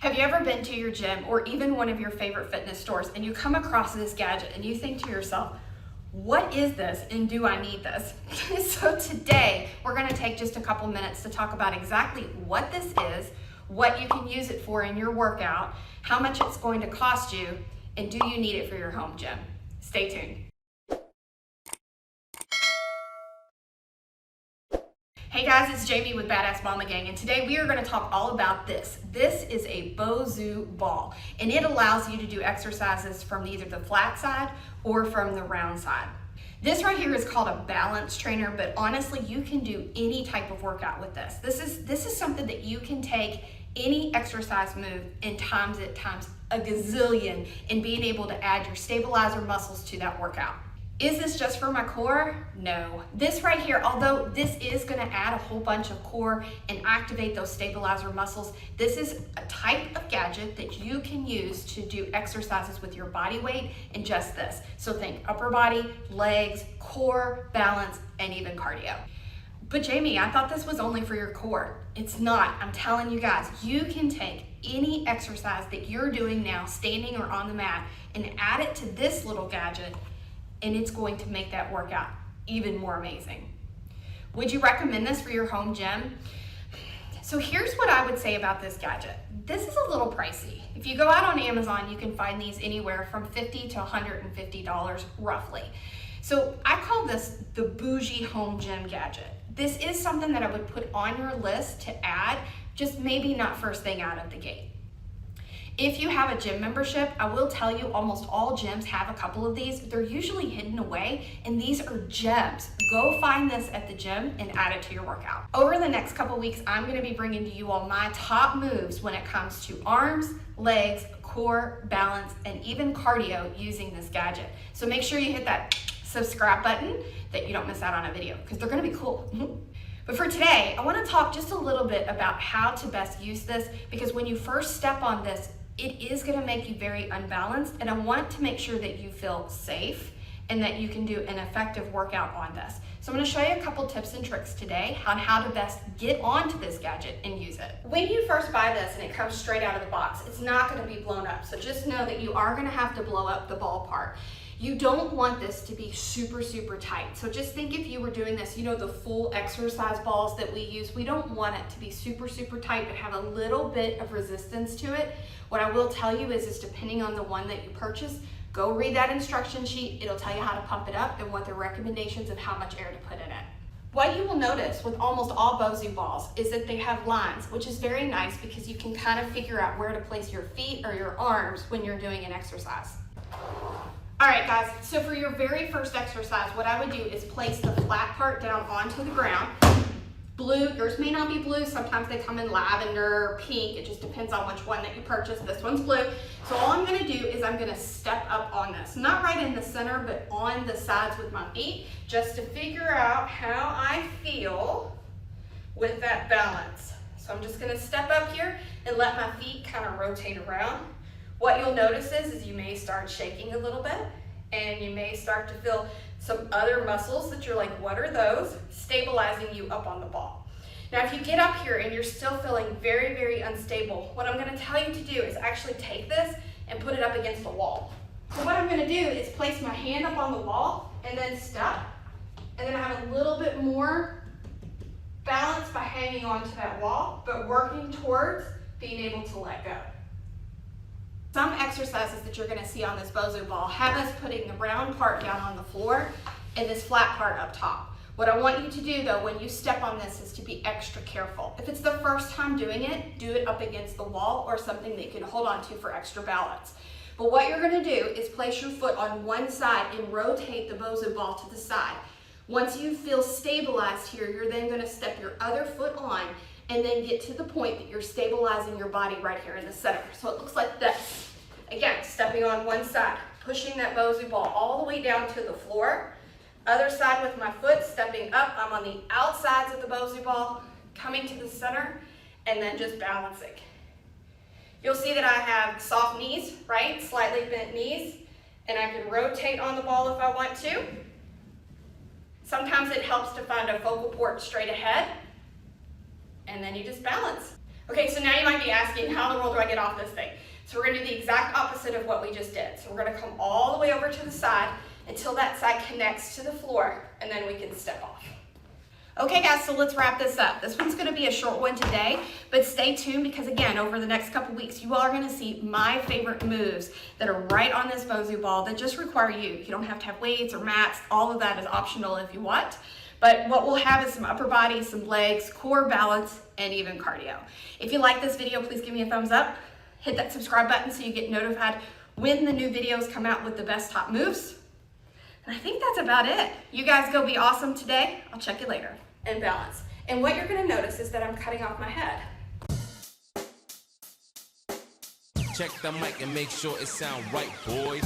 Have you ever been to your gym or even one of your favorite fitness stores and you come across this gadget and you think to yourself, what is this and do I need this? So today we're going to take just a couple minutes to talk about exactly what this is, what you can use it for in your workout, how much it's going to cost you, and do you need it for your home gym? Stay tuned. Hey guys, it's Jamie with Badass Mama Gang, and today we are going to talk all about this. This is a BOSU ball, and it allows you to do exercises from either the flat side or from the round side. This right here is called a balance trainer, but honestly, you can do any type of workout with this. This is something that you can take any exercise move and times it times a gazillion and being able to add your stabilizer muscles to that workout. Is this just for my core? No. This right here, although this is going to add a whole bunch of core and activate those stabilizer muscles, this is a type of gadget that you can use to do exercises with your body weight and just this. So think upper body, legs, core, balance, and even cardio. But Jamie, I thought this was only for your core. It's not. I'm telling you guys, you can take any exercise that you're doing now, standing or on the mat, and add it to this little gadget, and it's going to make that workout even more amazing. Would you recommend this for your home gym? So here's what I would say about this gadget. This is a little pricey. If you go out on Amazon, you can find these anywhere from $50 to $150 roughly. So I call this the bougie home gym gadget. This is something that I would put on your list to add, just maybe not first thing out of the gate. If you have a gym membership, I will tell you almost all gyms have a couple of these. They're usually hidden away, and these are gems. Go find this at the gym and add it to your workout. Over the next couple weeks, I'm gonna be bringing to you all my top moves when it comes to arms, legs, core, balance, and even cardio using this gadget. So make sure you hit that subscribe button that you don't miss out on a video, because they're gonna be cool. But for today, I wanna talk just a little bit about how to best use this, because when you first step on this, it is gonna make you very unbalanced, and I want to make sure that you feel safe and that you can do an effective workout on this. So I'm gonna show you a couple tips and tricks today on how to best get onto this gadget and use it. When you first buy this and it comes straight out of the box, it's not gonna be blown up. So just know that you are gonna have to blow up the ball part. You don't want this to be super, super tight. So just think if you were doing this, you know, the full exercise balls that we use, we don't want it to be super, super tight, but have a little bit of resistance to it. What I will tell you is depending on the one that you purchase, go read that instruction sheet. It'll tell you how to pump it up and what the recommendations of how much air to put in it. What you will notice with almost all BOSU balls is that they have lines, which is very nice because you can kind of figure out where to place your feet or your arms when you're doing an exercise. All right, guys, so for your very first exercise, what I would do is place the flat part down onto the ground. Blue, yours may not be blue. Sometimes they come in lavender, pink. It just depends on which one that you purchase. This one's blue. So all I'm gonna do is I'm gonna step up on this. Not right in the center, but on the sides with my feet, just to figure out how I feel with that balance. So I'm just gonna step up here and let my feet kind of rotate around. What you'll notice is you may start shaking a little bit, and you may start to feel some other muscles that you're like, what are those? Stabilizing you up on the ball. Now, if you get up here and you're still feeling very, very unstable, what I'm gonna tell you to do is actually take this and put it up against the wall. So what I'm gonna do is place my hand up on the wall and then step, and then I have a little bit more balance by hanging onto that wall, but working towards being able to let go. Some exercises that you're gonna see on this BOSU ball have us putting the round part down on the floor and this flat part up top. What I want you to do though, when you step on this, is to be extra careful. If it's the first time doing it, do it up against the wall or something that you can hold on to for extra balance. But what you're gonna do is place your foot on one side and rotate the BOSU ball to the side. Once you feel stabilized here, you're then gonna step your other foot on and then get to the point that you're stabilizing your body right here in the center. So it looks like this. Again, stepping on one side, pushing that BOSU ball all the way down to the floor. Other side with my foot, stepping up. I'm on the outsides of the BOSU ball, coming to the center, and then just balancing. You'll see that I have soft knees, right? Slightly bent knees, and I can rotate on the ball if I want to. Sometimes it helps to find a focal point straight ahead, and then you just balance. Okay, so now you might be asking, how in the world do I get off this thing? So we're gonna do the exact opposite of what we just did. So we're gonna come all the way over to the side until that side connects to the floor, and then we can step off. Okay guys, so let's wrap this up. This one's gonna be a short one today, but stay tuned because again, over the next couple weeks, you all are gonna see my favorite moves that are right on this BOSU ball that just require you. You don't have to have weights or mats. All of that is optional if you want. But what we'll have is some upper body, some legs, core balance, and even cardio. If you like this video, please give me a thumbs up. Hit that subscribe button so you get notified when the new videos come out with the best top moves. And I think that's about it. You guys go be awesome today. I'll check you later. And balance. And what you're gonna notice is that I'm cutting off my head. Check the mic and make sure it sound right, boys.